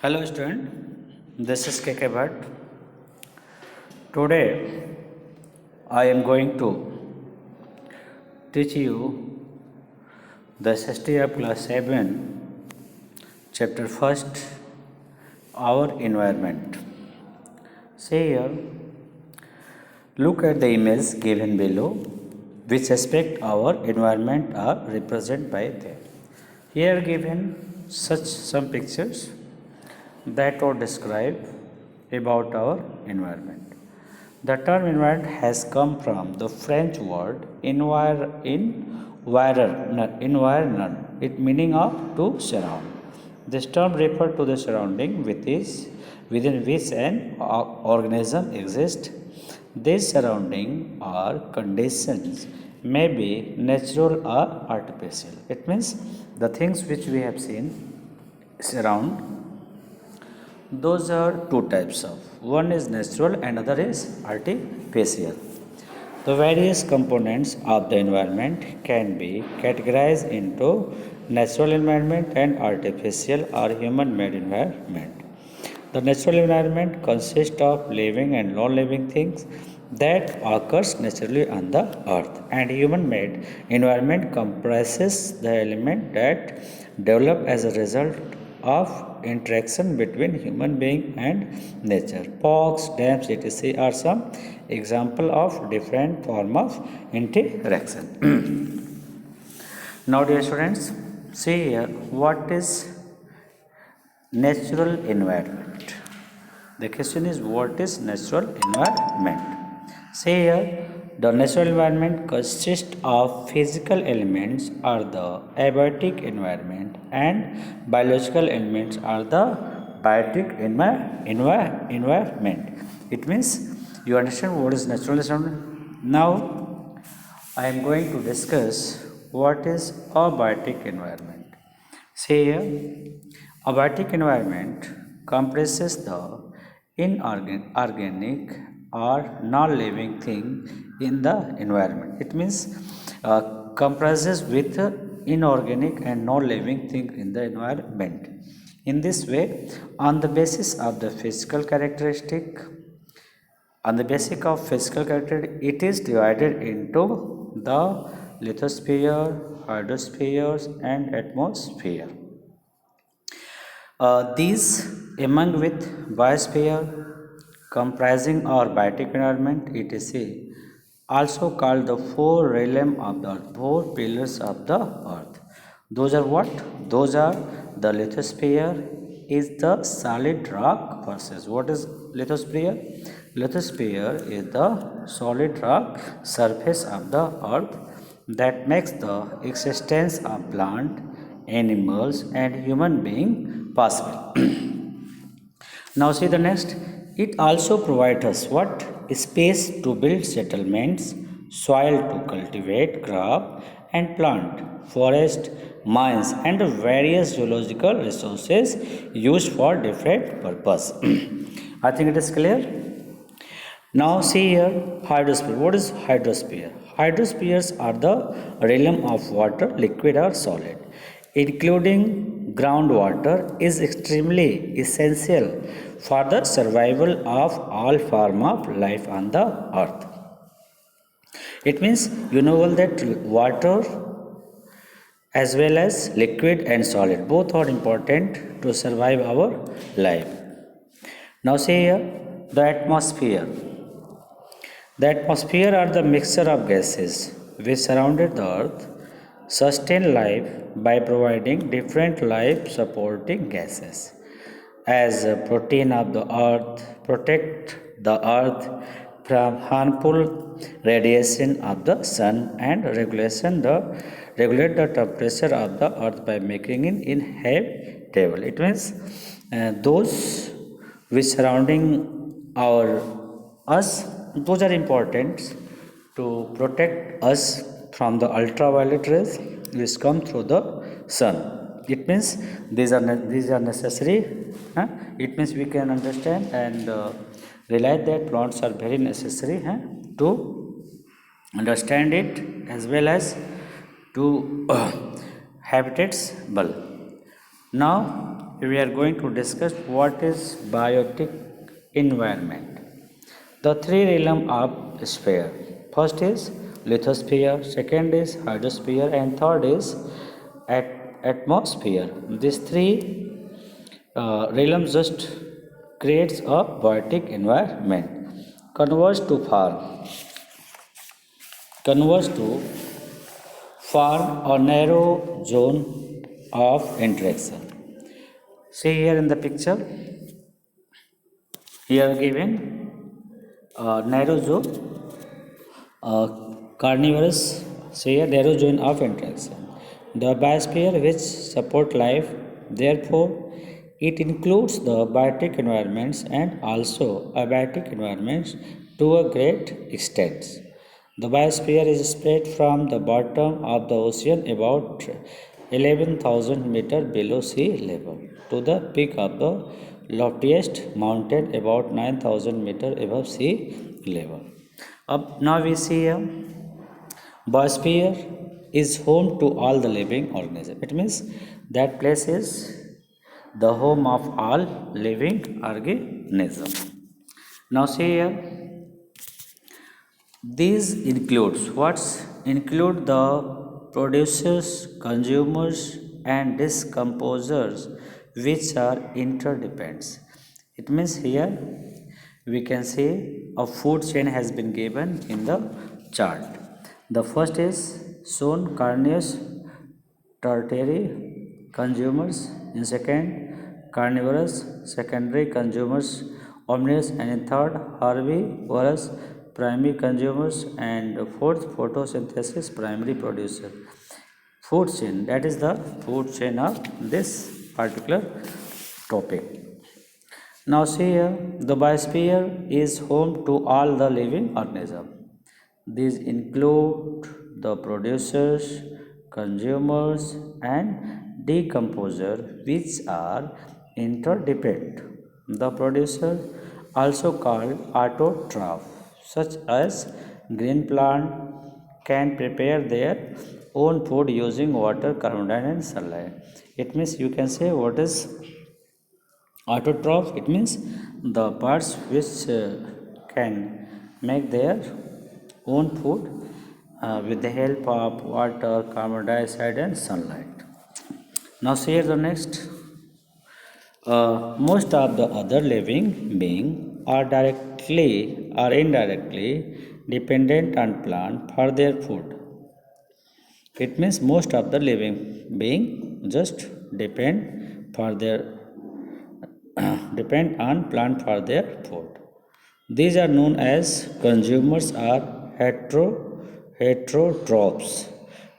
Hello student, this is KK Bhatt. Today I am going to teach you the SST of class 7 chapter 1st our environment. See here, look at the image given below which aspect our environment are represented by them. Here given such some pictures that would describe about our environment. The term environment has come from the French word environner, it meaning of to surround. This term refers to the surrounding within which an organism exists. These surrounding or conditions may be natural or artificial. It means the things which we have seen surround, those are two types of. One is natural and other is artificial. The various components of the environment can be categorized into natural environment and artificial or human-made environment. The natural environment consists of living and non-living things that occurs naturally on the earth, and human-made environment comprises the element that develop as a result of interaction between human being and nature. Parks, dams, etc. are some example of different form of interaction. Now, dear students, see here what is natural environment. The question is what is natural environment? See here, the natural environment consists of physical elements are the abiotic environment and biological elements are the biotic environment. It means you understand what is natural environment. Now I am going to discuss what is abiotic environment. See here, abiotic environment comprises the inorganic or non-living thing in the environment. It means comprises with inorganic and non-living thing in the environment. In this way, on the basis of the physical characteristic, on the basis of physical character, it is divided into the lithosphere, hydrospheres, and atmosphere. These, among with biosphere, comprising our biotic environment, etc., also called the four realm of the earth, four pillars of the earth. Those are what? Those are the lithosphere is the solid rock versus what is lithosphere? Lithosphere is the solid rock surface of the earth that makes the existence of plant, animals, and human being possible. Now see the next. It also provides us what? Space to build settlements, soil to cultivate crop and plant, forest, mines, and various geological resources used for different purpose. I think it is clear. Now see here hydrosphere. What is hydrosphere? Hydrospheres are the realm of water, liquid or solid, including groundwater, is extremely essential for the survival of all form of life on the earth. It means you know all that water as well as liquid and solid both are important to survive our life. Now see here the atmosphere. The atmosphere are the mixture of gases which surrounded the earth, sustain life by providing different life supporting gases as a protein of the earth, protect the earth from harmful radiation of the sun, and regulate the temperature of the earth by making it inhabitable. It means those which surrounding our us, those are important to protect us from the ultraviolet rays which come through the sun. It means these are necessary. It means we can understand and realize that plants are very necessary to understand it as well as to habitable. Now we are going to discuss what is biotic environment. The three realm of sphere. First is lithosphere, second is hydrosphere, and third is atmosphere. These three realms just creates a biotic environment. Converts to form. Converts to form a narrow zone of interaction. See here in the picture. Here given a narrow zone, carnivorous, say a narrow zone of interaction. The biosphere which support life, therefore, it includes the biotic environments and also abiotic environments to a great extent. The biosphere is spread from the bottom of the ocean about 11,000 meters below sea level to the peak of the loftiest mountain about 9,000 meters above sea level. Now we see a biosphere is home to all the living organisms. It means that place is the home of all living organisms. Now see here, these includes what's include the producers, consumers, and decomposers, which are interdependents. It means here we can say a food chain has been given in the chart. The first is shown carnivorous tertiary consumers, in second carnivorous secondary consumers omnivorous, and in third herbivorous primary consumers, and fourth photosynthesis primary producer. Food chain, that is the food chain of this particular topic. Now see here, the biosphere is home to all the living organisms. These include the producers, consumers, and decomposer, which are interdependent. The producer, also called autotroph, such as green plant, can prepare their own food using water, carbon dioxide, and sunlight. It means you can say what is autotroph. It means the parts which can make their own food with the help of water, carbon dioxide, and sunlight. Now see here the next. Most of the other living beings are directly or indirectly dependent on plant for their food. It means most of the living being just depend on plant for their food. These are known as consumers or heterotrophs.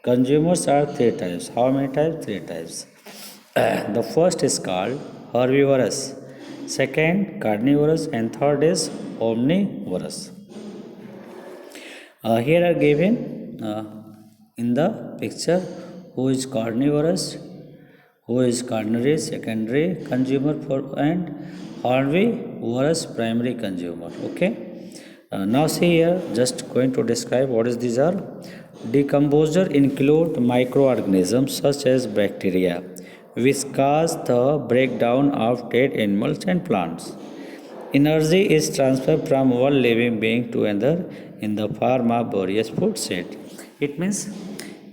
Consumers are three types. How many types? Three types. The first is called herbivorous, second carnivorous, and third is omnivorous. Here are given in the picture who is carnivorous, who is carnivorous secondary consumer for, and herbivorous primary consumer. Okay. Now see here, just going to describe what is these are. Decomposer include microorganisms such as bacteria, which cause the breakdown of dead animals and plants. Energy is transferred from one living being to another in the form of various food chains. It means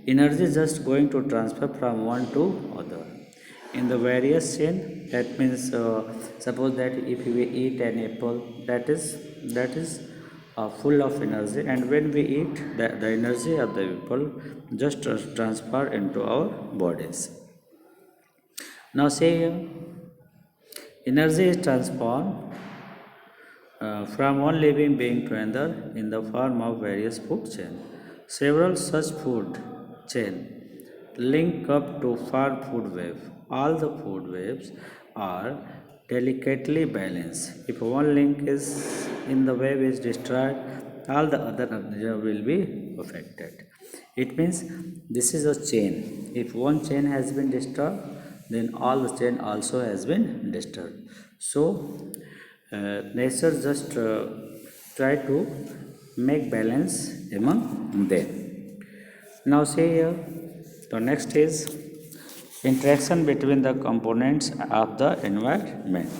energy is just going to transfer from one to other in the various chain. That means suppose that if we eat an apple, that is full of energy, and when we eat, the energy of the apple just transfer into our bodies. Now say energy is transformed from one living being to another in the form of various food chains. Several such food chains link up to form food web. All the food webs are delicately balanced. If one link is in the web is destroyed, all the other will be affected. It means this is a chain. If one chain has been disturbed, then all the chain also has been disturbed. So nature just try to make balance among them. Now see here, the next is interaction between the components of the environment.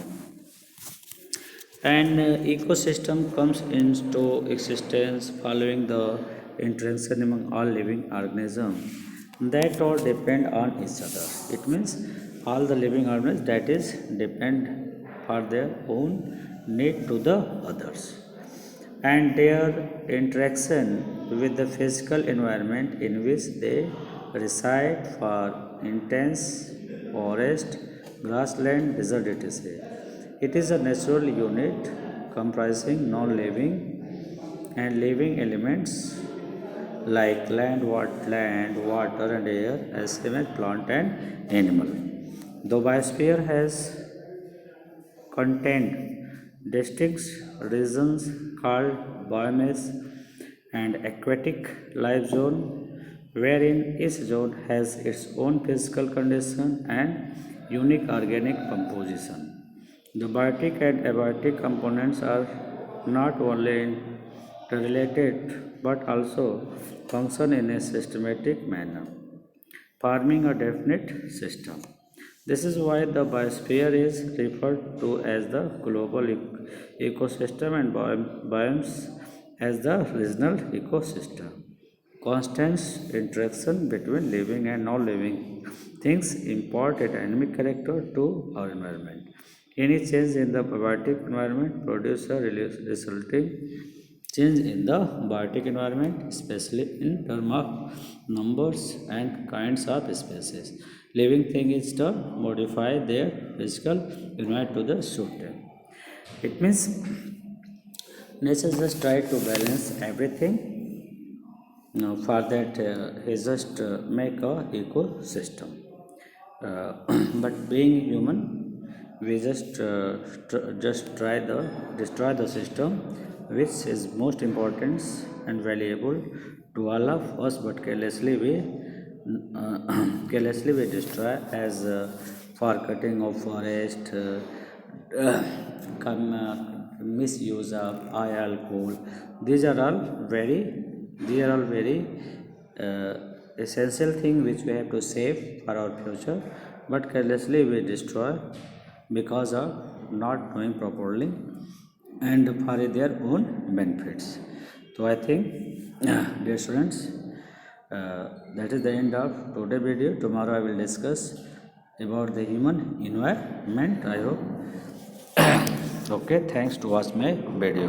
An ecosystem comes into existence following the interaction among all living organisms that all depend on each other. It means all the living organisms that is depend for their own need to the others, and their interaction with the physical environment in which they reside for intense forest, grassland, desert, etc. It is a natural unit comprising non-living and living elements like land, water and air, as same as plant and animal. The biosphere has contained distinct regions called biomass and aquatic life zone, wherein each zone has its own physical condition and unique organic composition. The biotic and abiotic components are not only interrelated but also function in a systematic manner, forming a definite system. This is why the biosphere is referred to as the global ecosystem and biomes as the regional ecosystem. Constant interaction between living and non-living things impart a dynamic character to our environment. Any change in the biotic environment produces a resulting change in the biotic environment, especially in terms of numbers and kinds of species. Living things is to modify their physical environment to the suit them. It means nature just try to balance everything. Now, for that, he just make a ecosystem. Uh, but being human, we just try the destroy the system, which is most important and valuable to all of us. But carelessly we destroy, as for cutting of forest, misuse of oil, coal. These are all very uh, essential thing which we have to save for our future, but carelessly we destroy because of not knowing properly and for their own benefits. So I think, dear students, that is the end of today's video. Tomorrow I will discuss about the human environment. I hope. Okay, thanks to watch my video.